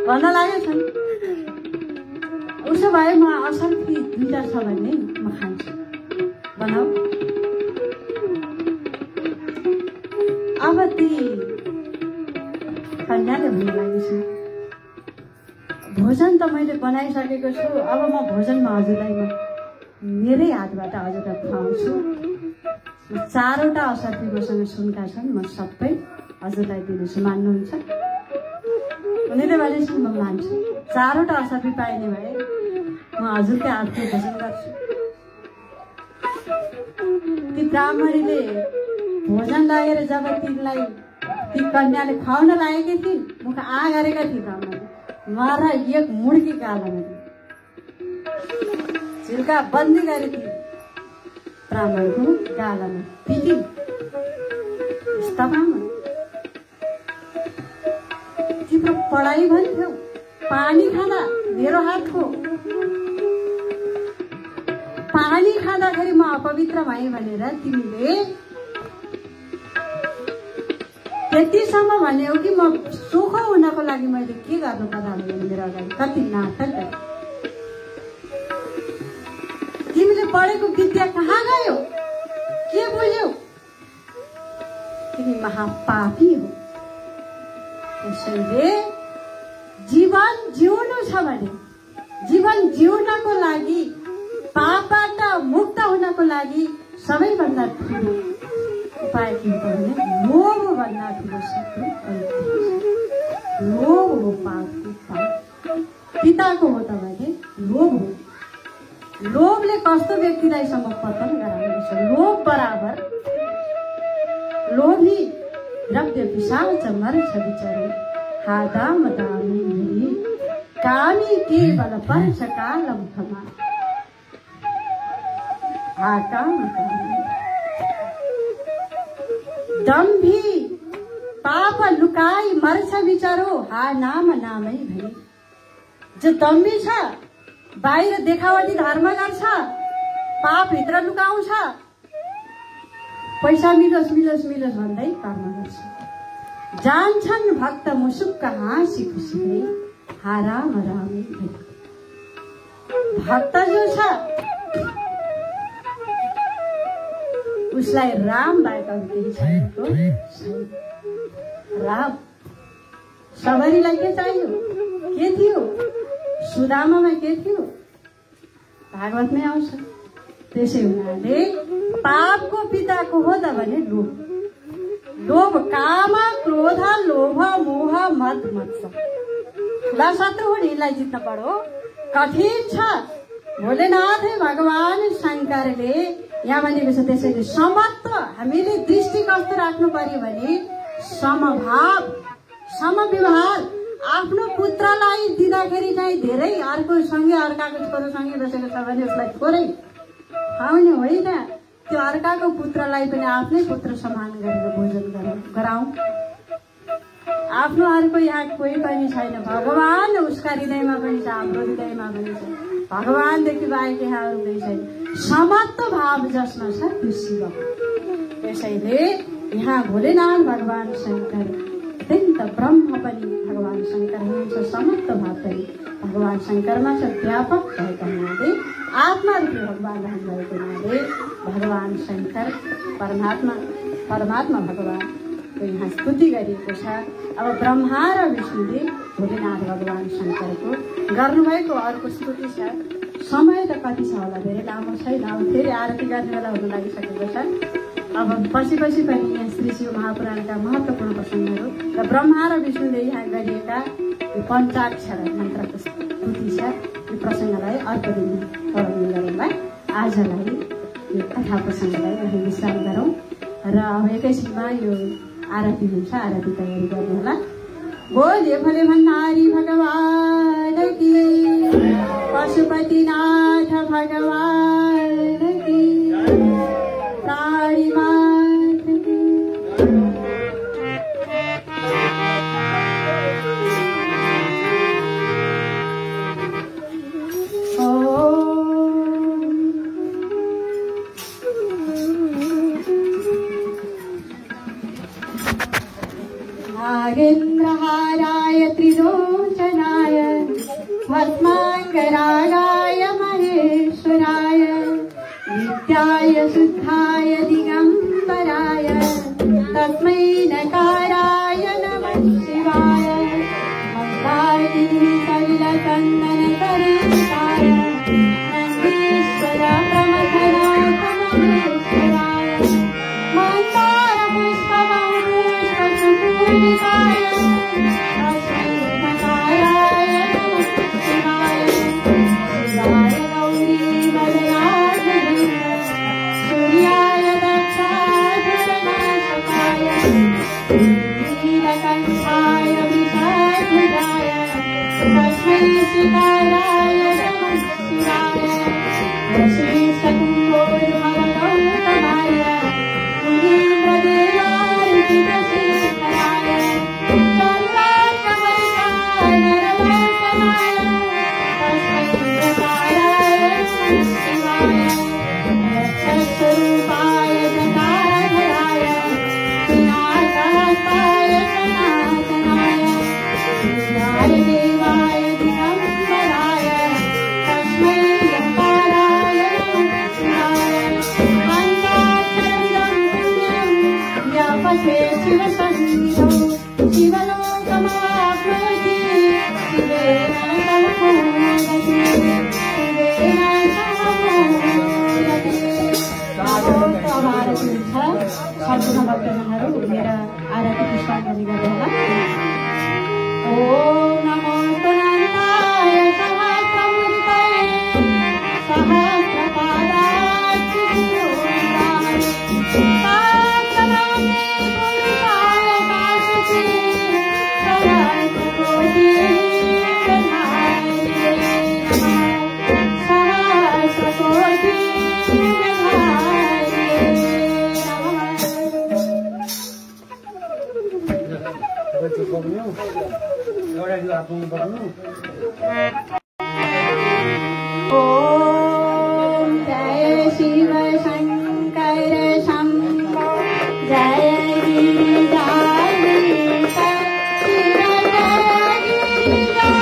भन्न लागेछन्। उसो भए म असर्फी 2टा छ भने म खान्छु, बनाऊ। अब ती कन्याले भन्न लागेछ, भोजन त मैले बनाइसकेको छु, अब म भोजनमा हजुरलाई मेरै हातबाट हजुरलाई खुवाउँछु। 4वटा असर्फी मसँग सुनका छन्, म सबै हजुरलाई दिनेछु, मान्नुहुन्छ? उनीले भनेछन्, म मान्छु। 4वटा असर्फी पाइने भए म हजुरकै हातको भोजन गर्छु। ती ब्राह्मणीले भोजन लगेर जब तिनलाई ती कन्याले खुवाउन लागेकी थिइन्, मुख गरेका थिए ब्राह्मणले, मारा एक मुड्की गालामा झिल्का बन्दी गरी थिए, ब्राह्मणको गालामा पिटिन्। यस्ता ब्राह्मण, तिम्रो पढाइ भन्थ्यो, पानी खाँदा मेरो हातको पानी खाँदाखेरि म अपवित्र भएँ भनेर तिमीले त्यतिसम्म भन्ने हो कि म सुख हुनको लागि मैले के गर्नु पर्ला भने मेरो अगाडि कति नाटक गरे। तिमीले पढेको विद्या कहाँ गयो, के बुझ्यौ? तिमी महापापी हो। त्यसैले जीवन जिउनु छ भने, जीवन जिउनको लागि, पापबाट मुक्त हुनको लागि सबैभन्दा ठुलो उपाय के हो भने लोभ भन्दा ठुलो शत्रु लोभ हो। पापको पाप पिताको हो त भने लोभ हो। लोभले कस्तो व्यक्तिलाईसम्म पतन गराउँदछ। लोभ बराबर लोभी रब्य पिशाच मर्छ बिचारो हादाम दामी भरी कामी केवल पर्छ कालम खमा हाकाम कामी दम्भी पाप लुकाई मर्छ बिचारो हा नाम नामै भई। जो दम्भी छ, बाहिर देखावटी धर्म गर्छ, पाप भित्र लुकाउँछ, पैसा मिलोस् मिलोस् मिलोस् भन्दै कर्म गर्छ। जान्छन् भक्त मुसुक्क हाँसी खुसी भई हा राम रामै भई। भक्त जो छ उसलाई राम बाहेक अरू केही छैन। राम सबरीलाई के चाहियो, के थियो, सुदामामा के थियो, भागवतमै आउँछ। त्यसै हुनाले पापको पिताको हो त भने लोभ। लोभ काम क्रोध लोभ मोह मद मत्सर ठुला शत्रु हो। यिनलाई जित्न पर्यो कठिन छ। भोलेनाथ भगवान शङ्करले यहाँ भनेको छ। त्यसैले समत्व हामीले दृष्टि कस्तो राख्नु पर्यो भने समभाव समव्यवहार। आफ्नो पुत्रलाई दिँदाखेरि चाहिँ धेरै अर्को सँगै अर्काको छोरोसँगै बसेको छ भने उसलाई थोरै खुवाउने होइन, त्यो अर्काको पुत्रलाई पनि आफ्नै पुत्र समान गरेर भोजन गराउँ। आफ्नो अर्को यहाँ कोही पनि छैन, भगवान उसका हृदयमा पनि छ, हाम्रो हृदयमा पनि छ। भगवानदेखि बाहेक यहाँ अरू केही छैन। समत्व भाव जसमा छ त्यो शिव। त्यसैले यहाँ भोलेनाथ भगवान शङ्कर अत्यन्त ब्रह्म पनि भगवान शङ्कर हुनुहुन्छ, समत्व भाव पनि भगवान शङ्करमा छ। व्यापक भएको हुनाले आत्मा रूपी भगवान रहनु भएको हुनाले भगवान शङ्कर परमात्मा भगवानको यहाँ स्तुति गरिएको छ। अब ब्रह्मा र विष्णुले भोलेनाथ भगवान शङ्करको गर्नुभएको अर्को स्तुति छ। समय त कति छ होला, धेरै लामो छैन। अब फेरि आरती गर्ने बेला हुन लागिसकेको छ। अब पछि पनि यहाँ श्री शिव महापुराणका महत्त्वपूर्ण प्रसङ्गहरू र ब्रह्मा र विष्णुले यहाँ गरिएका यो पञ्चाक्षर मन्त्रको स्तुति छ। यो प्रसङ्गलाई अर्को दिन वर्णन गरौँला। आजलाई यो कथा प्रसङ्गलाई हामी विश्राम गरौँ र अब एकैछिनमा यो आरती हुन्छ। आरती तयारी गर्नु होला। बोले भोले भण्डारी भगवान की, पशुपतिनाथ भगवान की, काली मात की। नागेन्द्रहाराय त्रिलोचनाय भस्माङ्गरागाय महेश्वराय नित्याय शुद्धाय दिगम्बराय तस्मै नकाराय नमः शिवाय। मन्दाकिनी सलिलचन्दनकरिताय नन्दीश्वर प्रमथनाथ महेश्वराय मन्दार पुष्पमङ्गुष्ठसुपूजिताय तस्मै नकाराय नमः शिवाय। शिवाय गौरी मदनाय सूर्याय दक्षाधरनाशकाय नीलकण्ठाय विषाधुराय तस्मै शिवाय नमः शिवाय। श्रीशकुम्भोर्भवगौतमाय मुनीन्द्रदेवाय चित्रशेखराय सर्वार्थवरिताय नरलोचनाय तस्मै नकाराय नमः शिवाय। स्वरूपाय जटाधराय विनाशहस्ताय भक्तजनहरू मेरा आरती पुष्प गर्ने गर्नु होला। ओम नमो तनाय सहस्रमूर्तये सहस्रपादाच्युताय सहस्रनामे पुरुषाय शाश्वते सहस्रकोटि ओम जय शिव शंकर शंभो जय गिरिजाधीश शिव जय गिरिजाधीश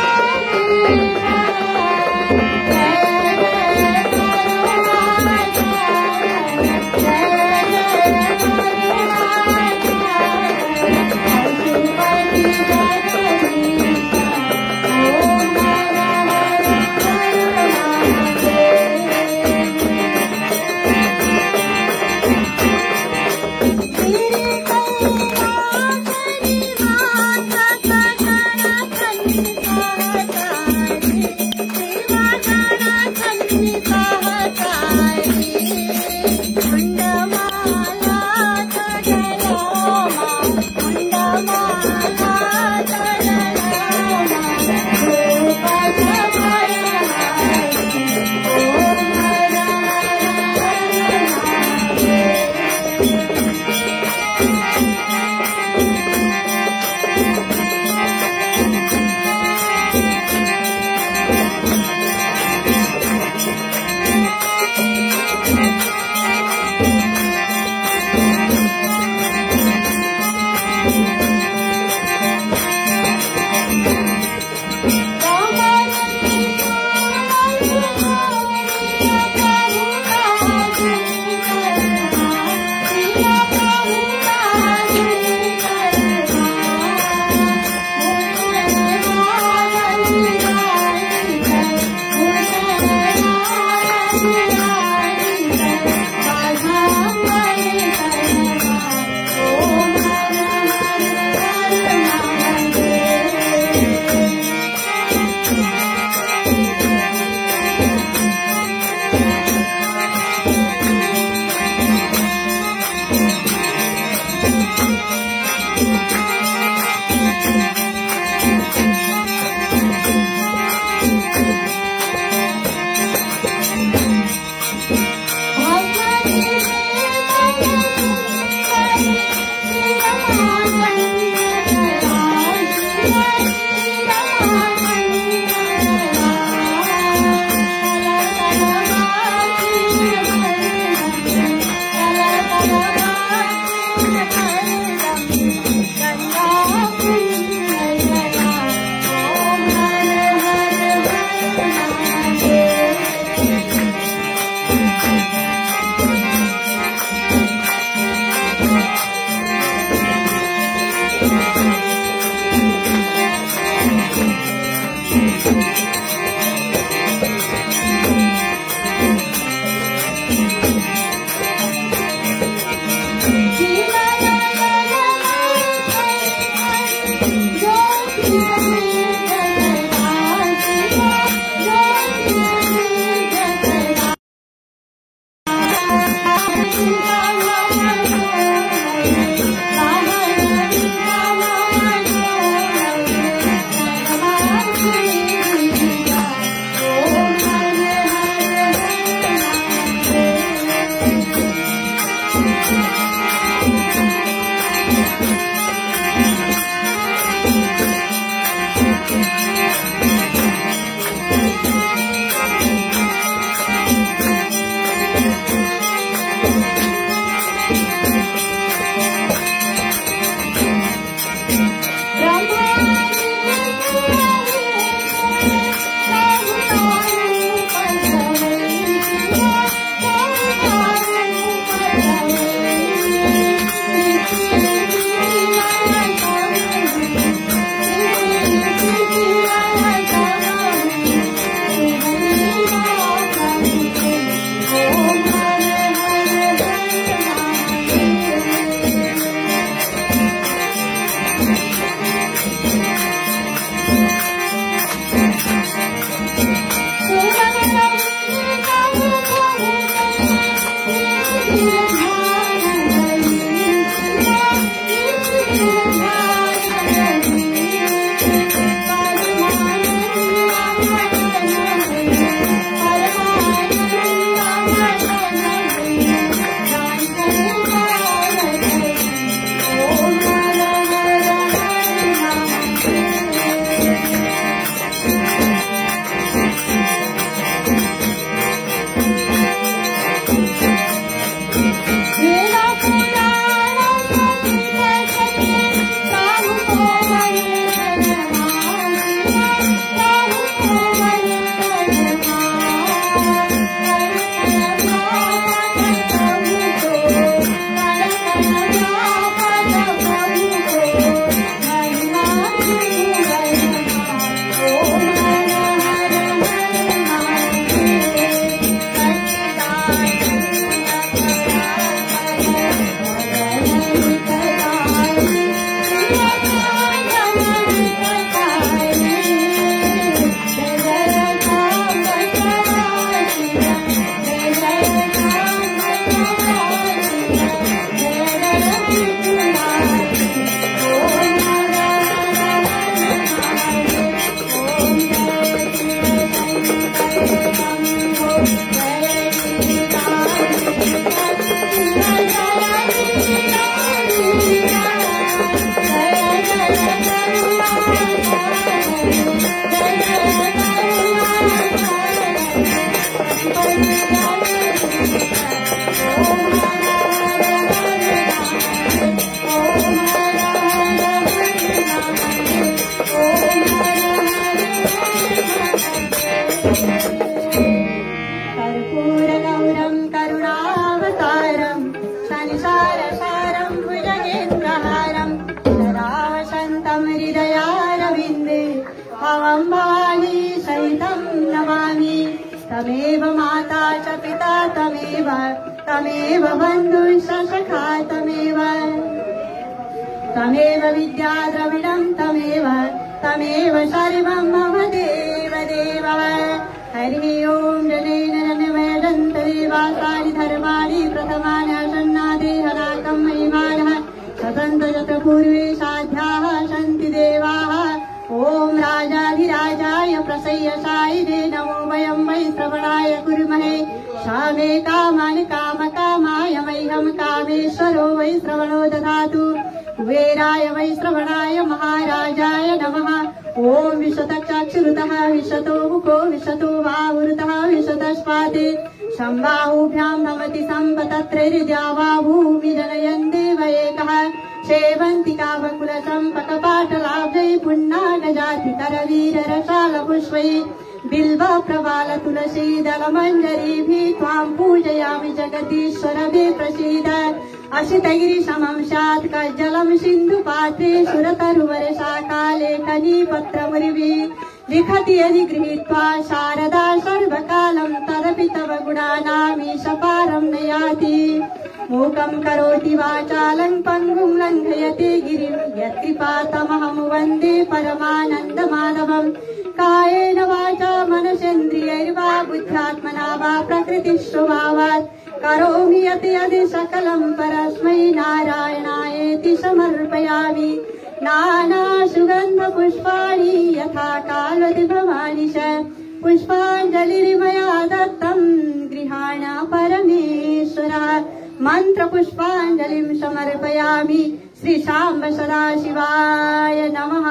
तमेव माता च पिता तमेव बन्धुश्च सखा तमेव विद्या द्रविडं तमेव सर्वं मम देव हरि ओं जनेन देवासानि धर्माणि प्रथमानि आसन्नादेहनाकं महिमानः सतन्तजत पूर्वे साध्याः सन्ति देवाः ॐ राजाधिराजाय प्रसय्यसायिने नमो वयं वै श्रवणाय कुर्महे सामे कामानि कामकामाय मह्यं कामेश्वरो वै श्रवणो ददातु कुबेराय वै श्रवणाय महाराजाय नमः ॐ विशतचक्षुरुतः विशतो मुखो विशतो बाहुरुतः विशतस्पाते सम्बाहुभ्यां भवति सम्पतत्रैर्द्यावा भूमि जनयन् देव एकः सेवन्तिका बकुलचम्पकपाटलाब्जै पुन्नागजातिकरवीररसालपुष्पै बिल्व प्रबाल तुलसी दलमञ्जरीभिः त्वां पूजयामि जगदीश्वर मे प्रसीद असितगिरिसमं स्यात् कज्जलं सिन्धुपात्रे सुरतरुवर्षा काले कनीपत्रमुर्भिः लिखति यदि गृहीत्वा शारदा सर्वकालं तदपि तव गुणानामीश पारं न याति मूकं करोति वाचालं पङ्गुं लङ्घयते गिरिं यत्कृपातमहं वन्दे परमानन्दमाधवं कायेन वाचा मनसेन्द्रियैर्वा बुद्ध्यात्मना वा प्रकृतिस्वभावात् करोमि यत् सकलं परस्मै नारायणायेति समर्पयामि नानासुगन्धपुष्पाणि यथा कालदिभवानि च पुष्पाञ्जलिर्मया दत्तं गृहाण परमेश्वर मन्त्रपुष्पाञ्जलिं समर्पयामि श्री शाम्ब सदाशिवाय नमः।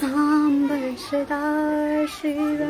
साम्ब सदाशिव